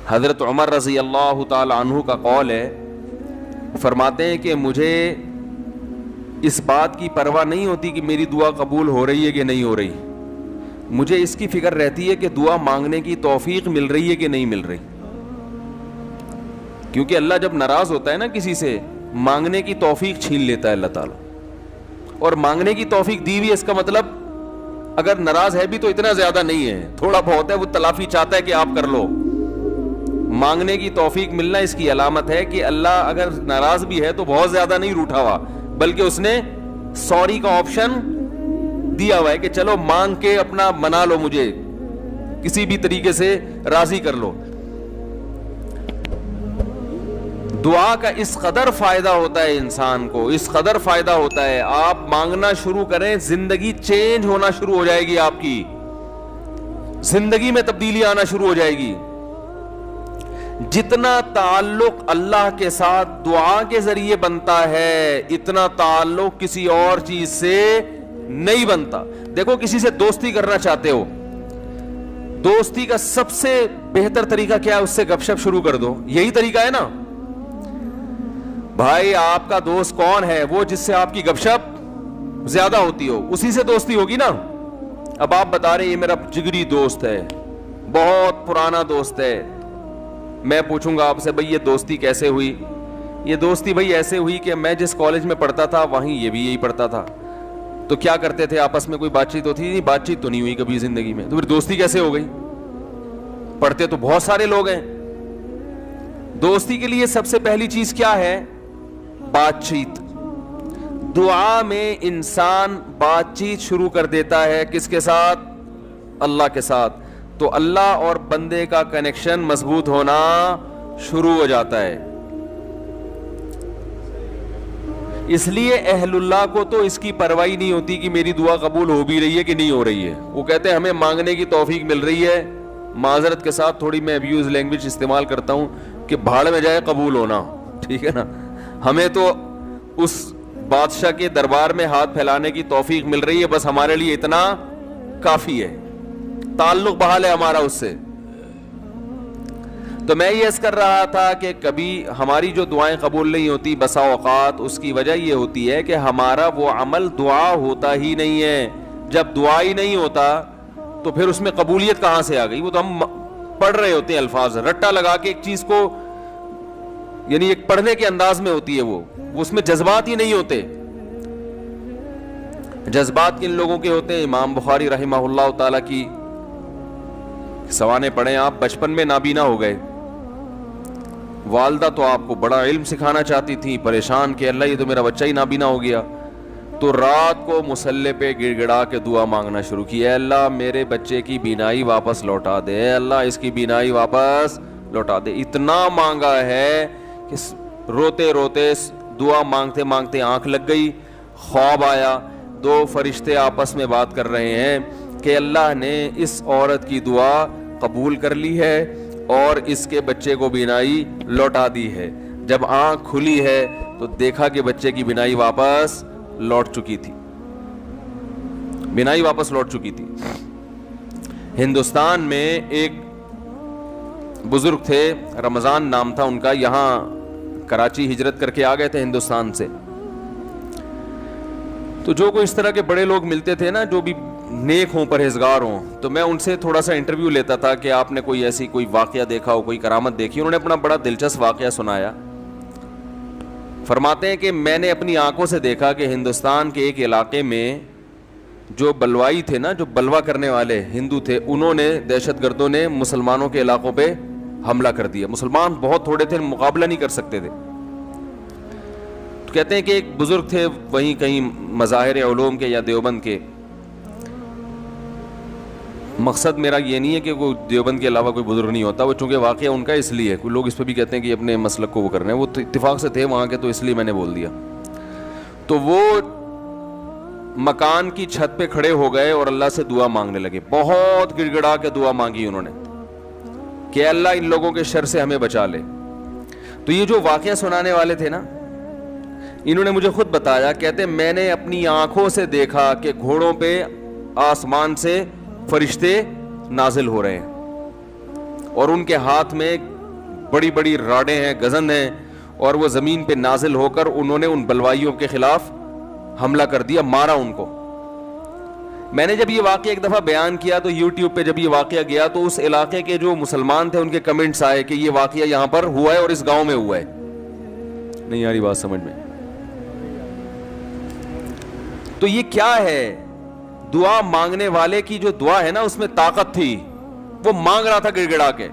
حضرت عمر رضی اللہ تعالی عنہ کا قول ہے، فرماتے ہیں کہ مجھے اس بات کی پرواہ نہیں ہوتی کہ میری دعا قبول ہو رہی ہے کہ نہیں ہو رہی، مجھے اس کی فکر رہتی ہے کہ دعا مانگنے کی توفیق مل رہی ہے کہ نہیں مل رہی. کیونکہ اللہ جب ناراض ہوتا ہے نا کسی سے، مانگنے کی توفیق چھین لیتا ہے اللہ تعالیٰ. اور مانگنے کی توفیق دی ہوئی ہے، اس کا مطلب اگر ناراض ہے بھی تو اتنا زیادہ نہیں ہے، تھوڑا بہت ہے، وہ تلافی چاہتا ہے کہ آپ کر لو. مانگنے کی توفیق ملنا اس کی علامت ہے کہ اللہ اگر ناراض بھی ہے تو بہت زیادہ نہیں روٹھا ہوا، بلکہ اس نے سوری کا آپشن دیا ہوا ہے کہ چلو مانگ کے اپنا منا لو، مجھے کسی بھی طریقے سے راضی کر لو. دعا کا اس قدر فائدہ ہوتا ہے انسان کو، اس قدر فائدہ ہوتا ہے، آپ مانگنا شروع کریں زندگی چینج ہونا شروع ہو جائے گی، آپ کی زندگی میں تبدیلی آنا شروع ہو جائے گی. جتنا تعلق اللہ کے ساتھ دعا کے ذریعے بنتا ہے اتنا تعلق کسی اور چیز سے نہیں بنتا. دیکھو کسی سے دوستی کرنا چاہتے ہو، دوستی کا سب سے بہتر طریقہ کیا ہے؟ اس سے گپ شپ شروع کر دو، یہی طریقہ ہے نا. بھائی آپ کا دوست کون ہے؟ وہ جس سے آپ کی گپ شپ زیادہ ہوتی ہو، اسی سے دوستی ہوگی نا. اب آپ بتا رہے ہیں یہ میرا جگری دوست ہے، بہت پرانا دوست ہے. میں پوچھوں گا آپ سے بھائی یہ دوستی کیسے ہوئی؟ یہ دوستی بھائی ایسے ہوئی کہ میں جس کالج میں پڑھتا تھا وہیں یہ بھی یہی پڑھتا تھا. تو کیا کرتے تھے آپس میں؟ کوئی بات چیت ہوتی نہیں، بات چیت تو نہیں ہوئی کبھی زندگی میں، تو پھر دوستی کیسے ہو گئی؟ پڑھتے تو بہت سارے لوگ ہیں. دوستی کے لیے سب سے پہلی چیز کیا ہے؟ بات چیت. دعا میں انسان بات چیت شروع کر دیتا ہے کس کے ساتھ؟ اللہ کے ساتھ. تو اللہ اور بندے کا کنیکشن مضبوط ہونا شروع ہو جاتا ہے. اس لیے اہل اللہ کو تو اس کی پرواہ نہیں ہوتی کہ میری دعا قبول ہو بھی رہی ہے کہ نہیں ہو رہی ہے. وہ کہتے ہیں ہمیں مانگنے کی توفیق مل رہی ہے. معذرت کے ساتھ تھوڑی میں ابیوز لینگویج استعمال کرتا ہوں کہ بھاڑ میں جائے قبول ہونا، ٹھیک ہے نا. ہمیں تو اس بادشاہ کے دربار میں ہاتھ پھیلانے کی توفیق مل رہی ہے، بس ہمارے لیے اتنا کافی ہے، تعلق بحال ہے ہمارا اس سے. تو میں یہ عرض کر رہا تھا کہ کبھی ہماری جو دعائیں قبول نہیں ہوتی بسا اوقات اس کی وجہ یہ ہوتی ہے کہ ہمارا وہ عمل دعا ہوتا ہی نہیں ہے. جب دعا ہی نہیں ہوتا تو پھر اس میں قبولیت کہاں سے آ گئی؟ وہ تو ہم پڑھ رہے ہوتے ہیں الفاظ رٹا لگا کے ایک چیز کو، یعنی ایک پڑھنے کے انداز میں ہوتی ہے، وہ اس میں جذبات ہی نہیں ہوتے. جذبات کن لوگوں کے ہوتے ہیں؟ امام بخاری رحمہ اللہ تعالی کی سوانے پڑھیں آپ، بچپن میں نابینا ہو گئے، والدہ تو آپ کو بڑا علم سکھانا چاہتی تھی، پریشان کہ اللہ یہ تو میرا بچہ ہی نابینا ہو گیا. تو رات کو مصلی پہ گڑ گڑا کے دعا مانگنا شروع کی، اے اللہ میرے بچے کی بینائی واپس لوٹا دے، اے اللہ اس کی بینائی واپس لوٹا دے. اتنا مانگا ہے کہ روتے روتے دعا مانگتے مانگتے آنکھ لگ گئی، خواب آیا، دو فرشتے آپس میں بات کر رہے ہیں کہ اللہ نے اس عورت کی دعا قبول کر لی ہے اور اس کے بچے کو بینائی لوٹا دی ہے. جب آنکھ کھلی ہے تو دیکھا کہ بچے کی بینائی واپس لوٹ چکی تھی، بینائی واپس لوٹ چکی تھی. ہندوستان میں ایک بزرگ تھے، رمضان نام تھا ان کا، یہاں کراچی ہجرت کر کے آ گئے تھے ہندوستان سے. تو جو کوئی اس طرح کے بڑے لوگ ملتے تھے نا جو بھی نیک ہوں پرہیزگار ہوں، تو میں ان سے تھوڑا سا انٹرویو لیتا تھا کہ آپ نے کوئی ایسی کوئی واقعہ دیکھا ہو، کوئی کرامت دیکھی. انہوں نے اپنا بڑا دلچسپ واقعہ سنایا. فرماتے ہیں کہ میں نے اپنی آنکھوں سے دیکھا کہ ہندوستان کے ایک علاقے میں جو بلوائی تھے نا، جو بلوا کرنے والے ہندو تھے، انہوں نے، دہشت گردوں نے مسلمانوں کے علاقوں پہ حملہ کر دیا. مسلمان بہت تھوڑے تھے، مقابلہ نہیں کر سکتے تھے. تو کہتے ہیں کہ ایک بزرگ تھے وہیں کہیں مظاہر علوم کے یا دیوبند کے. مقصد میرا یہ نہیں ہے کہ کوئی دیوبند کے علاوہ کوئی بزرگ نہیں ہوتا، وہ چونکہ واقعہ ان کا اس لیے، کوئی لوگ اس پہ بھی کہتے ہیں کہ اپنے مسلک کو وہ کر رہے ہیں، وہ اتفاق سے تھے وہاں کے، تو اس لیے میں نے بول دیا. تو وہ مکان کی چھت پہ کھڑے ہو گئے اور اللہ سے دعا مانگنے لگے. بہت گڑ گڑا کے دعا مانگی انہوں نے کہ اللہ ان لوگوں کے شر سے ہمیں بچا لے. تو یہ جو واقعہ سنانے والے تھے نا، انہوں نے مجھے خود بتایا، کہتے میں نے اپنی آنکھوں سے دیکھا کہ گھوڑوں پہ آسمان سے فرشتے نازل ہو رہے ہیں اور ان کے ہاتھ میں بڑی بڑی راڈیں ہیں, گزند ہیں, اور وہ زمین پہ نازل ہو کر انہوں نے ان بلوائیوں کے خلاف حملہ کر دیا, مارا ان کو. میں نے جب یہ واقعہ ایک دفعہ بیان کیا تو یوٹیوب پہ جب یہ واقعہ گیا تو اس علاقے کے جو مسلمان تھے ان کے کمنٹس آئے کہ یہ واقعہ یہاں پر ہوا ہے اور اس گاؤں میں ہوا ہے. نہیں آ رہی بات سمجھ میں؟ تو یہ کیا ہے؟ دعا مانگنے والے کی جو دعا ہے نا اس میں طاقت تھی, وہ مانگ رہا تھا گڑ گڑا کے.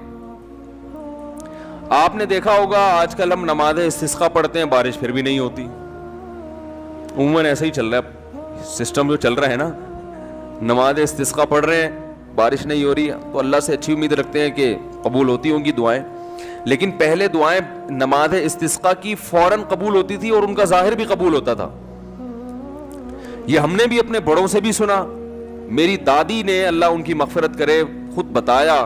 آپ نے دیکھا ہوگا آج کل ہم نماز استسقاء پڑھتے ہیں, بارش پھر بھی نہیں ہوتی. عموماً ایسا ہی چل رہا ہے سسٹم جو چل رہا ہے نا, نماز استسقاء پڑھ رہے ہیں, بارش نہیں ہو رہی, تو اللہ سے اچھی امید رکھتے ہیں کہ قبول ہوتی ہوں گی دعائیں. لیکن پہلے دعائیں نماز استسقاء کی فوراً قبول ہوتی تھی اور ان کا ظاہر بھی قبول ہوتا تھا. یہ ہم نے بھی اپنے بڑوں سے بھی سنا. میری دادی نے, اللہ ان کی مغفرت کرے, خود بتایا,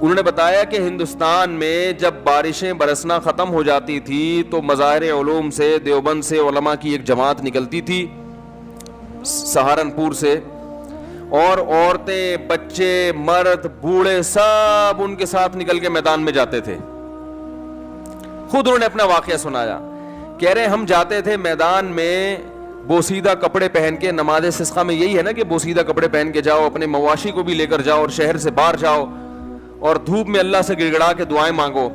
انہوں نے بتایا کہ ہندوستان میں جب بارشیں برسنا ختم ہو جاتی تھی تو مظاہر علوم سے, دیوبند سے علماء کی ایک جماعت نکلتی تھی, سہارنپور سے, اور عورتیں, بچے, مرد, بوڑھے سب ان کے ساتھ نکل کے میدان میں جاتے تھے. خود انہوں نے اپنا واقعہ سنایا, کہہ رہے ہم جاتے تھے میدان میں بوسیدہ کپڑے پہن کے. نماز استسقاء میں یہی ہے نا کہ بوسیدہ کپڑے پہن کے جاؤ, اپنے مواشی کو بھی لے کر جاؤ اور شہر سے باہر جاؤ اور دھوپ میں اللہ سے گڑ گڑا کے دعائیں مانگو.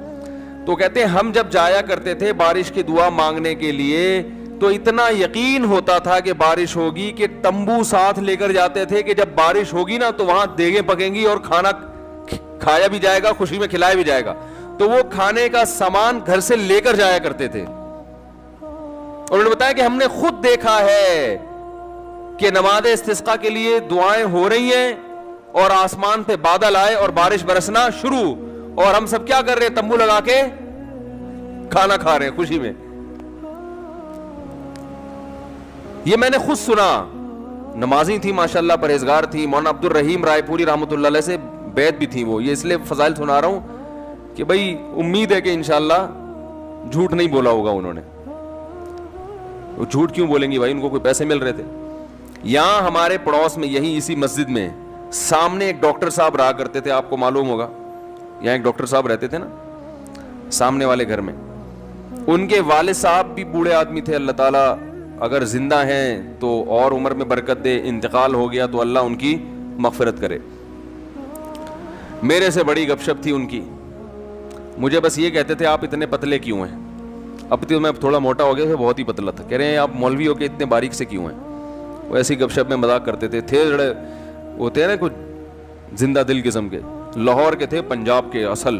تو کہتے ہیں ہم جب جایا کرتے تھے بارش کی دعا مانگنے کے لیے تو اتنا یقین ہوتا تھا کہ بارش ہوگی کہ تمبو ساتھ لے کر جاتے تھے کہ جب بارش ہوگی نا تو وہاں دیگیں پکیں گی اور کھانا کھایا بھی جائے گا, خوشی میں کھلایا بھی جائے گا. تو وہ کھانے کا سامان گھر سے لے کر جایا کرتے تھے. اور انہوں نے بتایا کہ ہم نے خود دیکھا ہے کہ نماز استسقاء کے لیے دعائیں ہو رہی ہیں اور آسمان پہ بادل آئے اور بارش برسنا شروع, اور ہم سب کیا کر رہے ہیں؟ تمبو لگا کے کھانا کھا رہے ہیں خوشی میں. یہ میں نے خود سنا. نمازی تھی ماشاءاللہ, پرہیزگار تھی, مولانا عبد الرحیم رائے پوری رحمۃ اللہ علیہ سے بیعت بھی تھی وہ. یہ اس لیے فضائل سنا رہا ہوں کہ بھائی امید ہے کہ انشاءاللہ جھوٹ نہیں بولا ہوگا انہوں نے. وہ جھوٹ کیوں بولیں گی بھائی, ان کو کوئی پیسے مل رہے تھے. یہاں ہمارے پڑوس میں یہی اسی مسجد میں سامنے ایک ڈاکٹر صاحب رہا کرتے تھے, آپ کو معلوم ہوگا, یہاں ایک ڈاکٹر صاحب رہتے تھے نا سامنے والے گھر میں. ان کے والد صاحب بھی بوڑھے آدمی تھے, اللہ تعالیٰ اگر زندہ ہیں تو اور عمر میں برکت دے, انتقال ہو گیا تو اللہ ان کی مغفرت کرے. میرے سے بڑی گپ شپ تھی ان کی. مجھے بس یہ کہتے تھے آپ اتنے پتلے کیوں ہیں؟ اب تو میں تھوڑا موٹا ہو گیا تھا, بہت ہی پتلا تھا. کہہ رہے ہیں آپ مولوی ہو کے اتنے باریک سے کیوں ہیں؟ وہ ایسی گپ شپ میں مذاق کرتے تھے. تھے جڑے ہوتے ہیں نا کچھ زندہ دل قسم کے, لاہور کے تھے, پنجاب کے اصل.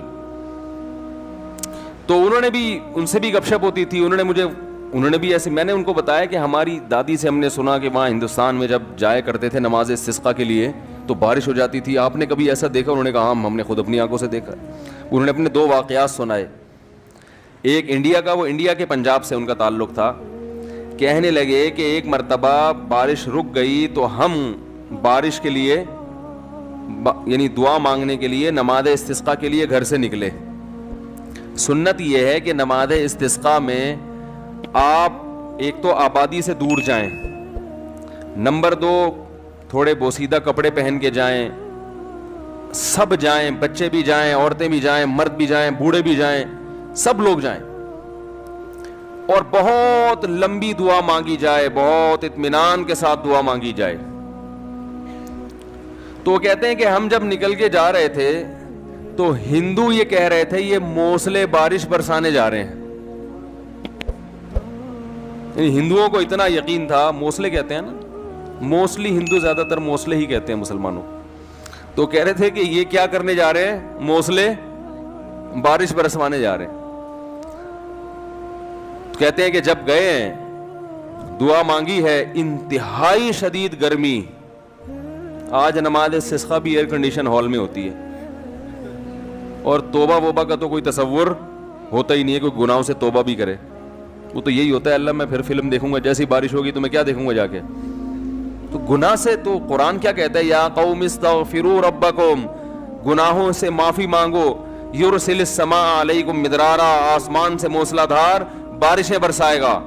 تو انہوں نے بھی, ان سے بھی گپ شپ ہوتی تھی. انہوں نے بھی ایسے, میں نے ان کو بتایا کہ ہماری دادی سے ہم نے سنا کہ وہاں ہندوستان میں جب جایا کرتے تھے نماز استسقاء کے لیے تو بارش ہو جاتی تھی. آپ نے کبھی ایسا دیکھا؟ انہوں نے کہا ہم نے خود اپنی آنکھوں سے دیکھا. انہوں نے اپنے 2 واقعات سنائے. ایک انڈیا کا, وہ انڈیا کے پنجاب سے ان کا تعلق تھا. کہنے لگے کہ ایک مرتبہ بارش رک گئی تو ہم بارش کے لیے یعنی دعا مانگنے کے لیے نماز استسقاء کے لیے گھر سے نکلے. سنت یہ ہے کہ نماز استسقاء میں آپ ایک تو آبادی سے دور جائیں, نمبر 2 تھوڑے بوسیدہ کپڑے پہن کے جائیں, سب جائیں, بچے بھی جائیں, عورتیں بھی جائیں, مرد بھی جائیں, بوڑھے بھی جائیں, سب لوگ جائیں, اور بہت لمبی دعا مانگی جائے, بہت اطمینان کے ساتھ دعا مانگی جائے. تو وہ کہتے ہیں کہ ہم جب نکل کے جا رہے تھے تو ہندو یہ کہہ رہے تھے یہ موسلے بارش برسانے جا رہے ہیں. یعنی ہندوؤں کو اتنا یقین تھا, موسلے کہتے ہیں نا, موسٹلی ہندو زیادہ تر موسلے ہی کہتے ہیں مسلمانوں. تو کہہ رہے تھے کہ یہ کیا کرنے جا رہے ہیں؟ موسلے بارش برسوانے جا رہے ہیں. کہتے ہیں کہ جب گئے ہیں دعا مانگی ہے, انتہائی شدید گرمی. آج نماز استسقاء بھی ایئر کنڈیشن ہال میں ہوتی ہے, اور توبہ ووبہ کا تو کوئی تصور ہوتا ہی نہیں ہے, کوئی گناہوں سے توبہ بھی کرے. وہ تو یہی ہوتا ہے, اللہ میں پھر فلم دیکھوں گا, جیسی بارش ہوگی تو میں کیا دیکھوں گا جا کے. تو گناہ سے تو قرآن کیا کہتا ہے, یا قوم استغفروا ربکم, گناہوں سے معافی مانگو, یرسل السماء علیکم مدرارا, آسمان سے موسلا دھار بارشیں برسائے گا.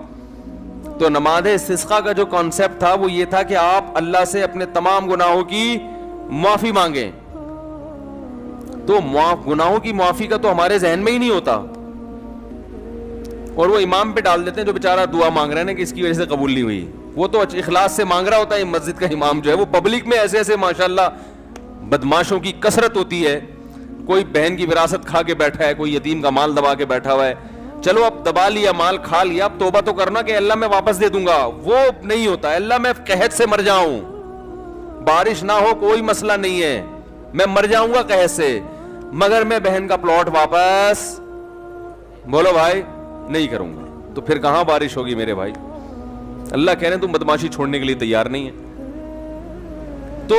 تو نماز استسقاء کا جو کانسیپٹ تھا وہ یہ تھا کہ آپ اللہ سے اپنے تمام گناہوں کی معافی مانگیں. تو گناہوں کی معافی کا تو ہمارے ذہن میں ہی نہیں ہوتا, اور وہ امام پہ ڈال دیتے ہیں جو بیچارہ دعا مانگ رہا ہے نا کہ اس کی وجہ سے قبول نہیں ہوئی. وہ تو اخلاص سے مانگ رہا ہوتا ہے. مسجد کا امام جو ہے وہ پبلک میں ایسے ایسے ماشاءاللہ بدماشوں کی کثرت ہوتی ہے. کوئی بہن کی وراثت کھا کے بیٹھا ہے, کوئی یتیم کا مال دبا کے بیٹھا ہوا ہے. چلو اب دبا لیا, مال کھا لیا, اب توبہ تو کرنا کہ اللہ میں واپس دے دوں گا. وہ نہیں ہوتا. اللہ میں قحط سے مر جاؤں, بارش نہ ہو کوئی مسئلہ نہیں ہے, میں مر جاؤں گا قحط سے, مگر میں بہن کا پلاٹ واپس, بولو بھائی, نہیں کروں گا. تو پھر کہاں بارش ہوگی میرے بھائی؟ اللہ کہہ رہے ہیں تم بدماشی چھوڑنے کے لیے تیار نہیں ہے. تو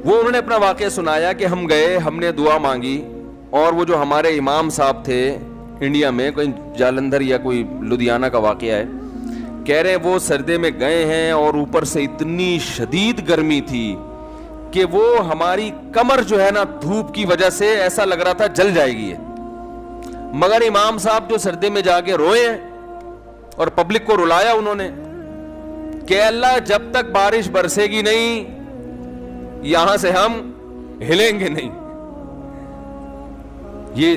وہ انہوں نے اپنا واقعہ سنایا کہ ہم گئے, ہم نے دعا مانگی, اور وہ جو ہمارے امام صاحب تھے انڈیا میں, کوئی جالندھر یا کوئی لدھیانہ کا واقعہ ہے, کہہ رہے ہیں وہ سردے میں گئے ہیں اور اوپر سے اتنی شدید گرمی تھی کہ وہ ہماری کمر جو ہے نا دھوپ کی وجہ سے ایسا لگ رہا تھا جل جائے گی. مگر امام صاحب جو سردے میں جا کے روئے ہیں اور پبلک کو رلایا انہوں نے کہ اللہ جب تک بارش برسے گی نہیں یہاں سے ہم ہلیں گے نہیں. یہ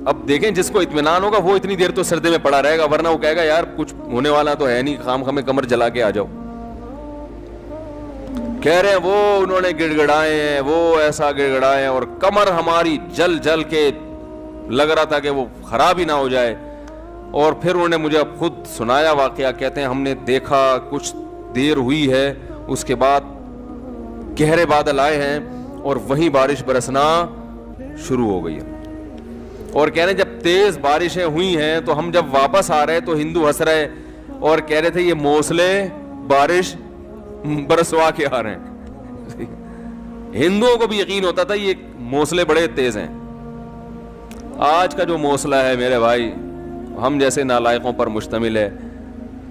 اب دیکھیں جس کو اطمینان ہوگا وہ اتنی دیر تو سردے میں پڑا رہے گا, ورنہ وہ کہے گا یار کچھ ہونے والا تو ہے نہیں, خام خامے کمر جلا کے آ جاؤ. کہہ رہے ہیں وہ انہوں نے گڑ گڑائے ہیں, وہ ایسا گڑ گڑائے ہیں, اور کمر ہماری جل جل کے لگ رہا تھا کہ وہ خراب ہی نہ ہو جائے. اور پھر انہوں نے مجھے اب خود سنایا واقعہ, کہتے ہیں ہم نے دیکھا کچھ دیر ہوئی ہے, اس کے بعد گہرے بادل آئے ہیں اور وہیں بارش برسنا شروع ہو گئی ہے. اور کہہ رہے ہیں جب تیز بارشیں ہوئی ہیں تو ہم جب واپس آ رہے تو ہندو ہنس رہے اور کہہ رہے تھے یہ موسلے بارش برسوا کے آ رہے ہیں. ہندوؤں کو بھی یقین ہوتا تھا یہ موسلے بڑے تیز ہیں. آج کا جو موسلا ہے میرے بھائی ہم جیسے نالائقوں پر مشتمل ہے,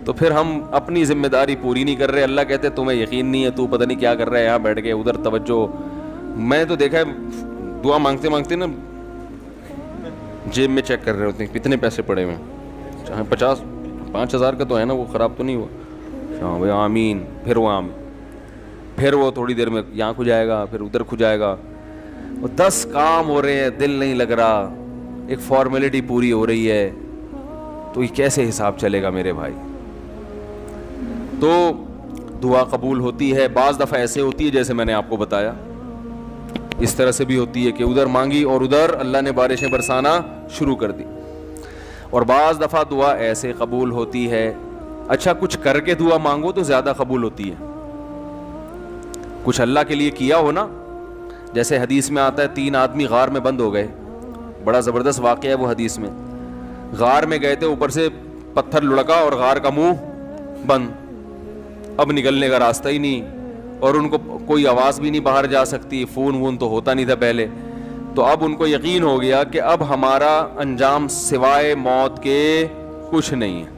تو پھر ہم اپنی ذمہ داری پوری نہیں کر رہے. اللہ کہتے تمہیں یقین نہیں ہے, تو پتہ نہیں کیا کر رہا ہے یہاں بیٹھ کے, ادھر توجہ. میں تو دیکھا ہے دعا مانگتے مانگتے نا جیب میں چیک کر رہے ہوتے ہیں کتنے پیسے پڑے ہوئے ہیں, چاہے 5,000 کا تو ہے نا, وہ خراب تو نہیں ہوا. ہاں بھائی آمین, پھر وہ آمین, پھر وہ تھوڑی دیر میں یہاں کھو جائے گا, پھر ادھر کھو جائے گا. وہ 10 کام ہو رہے ہیں, دل نہیں لگ رہا, ایک فارمیلٹی پوری ہو رہی ہے, تو یہ کیسے حساب چلے گا میرے بھائی؟ تو دعا قبول ہوتی ہے. بعض دفعہ ایسے ہوتی ہے جیسے میں نے آپ کو بتایا, اس طرح سے بھی ہوتی ہے کہ ادھر مانگی اور ادھر اللہ نے بارشیں برسانا شروع کر دی. اور بعض دفعہ دعا ایسے قبول ہوتی ہے, اچھا کچھ کر کے دعا مانگو تو زیادہ قبول ہوتی ہے. کچھ اللہ کے لیے کیا ہو نا, جیسے حدیث میں آتا ہے 3 آدمی غار میں بند ہو گئے, بڑا زبردست واقعہ ہے وہ حدیث میں. غار میں گئے تھے, اوپر سے پتھر لڑکا اور غار کا منہ بند, اب نکلنے کا راستہ ہی نہیں, اور ان کو کوئی آواز بھی نہیں باہر جا سکتی, فون وون تو ہوتا نہیں تھا پہلے. تو اب ان کو یقین ہو گیا کہ اب ہمارا انجام سوائے موت کے کچھ نہیں ہے,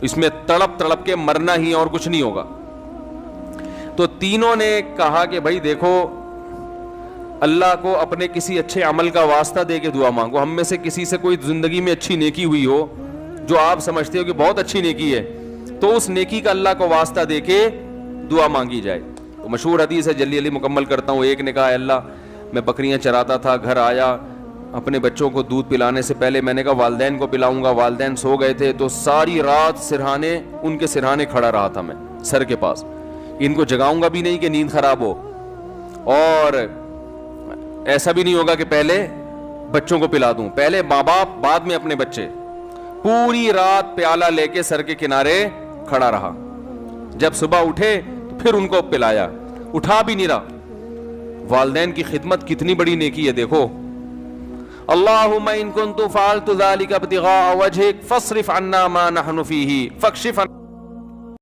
اس میں تڑپ تڑپ کے مرنا ہی اور کچھ نہیں ہوگا. تو تینوں نے کہا کہ بھائی دیکھو اللہ کو اپنے کسی اچھے عمل کا واسطہ دے کے دعا مانگو. ہم میں سے کسی سے کوئی زندگی میں اچھی نیکی ہوئی ہو جو آپ سمجھتے ہو کہ بہت اچھی نیکی ہے, تو اس نیکی کا اللہ کو واسطہ دے کے دعا مانگی جائے. تو مشہور حدیث ہے, جلدی جلدی مکمل کرتا ہوں. ایک نے کہا اللہ میں بکریاں چراتا تھا, گھر آیا, اپنے بچوں کو دودھ پلانے سے پہلے میں نے کہا والدین کو پلاؤں گا, والدین سو گئے تھے, تو ساری رات سرہانے ان کے سرہانے کھڑا رہا تھا میں سر کے پاس, ان کو جگاؤں گا بھی نہیں کہ نیند خراب ہو, اور ایسا بھی نہیں ہوگا کہ پہلے بچوں کو پلا دوں, پہلے ماں باپ بعد میں اپنے بچے. پوری رات پیالہ لے کے سر کے کنارے کھڑا رہا, جب صبح اٹھے تو پھر ان کو پلایا, اٹھا بھی نہیں رہا. والدین کی خدمت کتنی بڑی نیکی ہے دیکھو. اللہم ان کنت فعلت ذلک ابتغاء وجہک فاصرف عنا ما نحن فیہ فاکشف عنا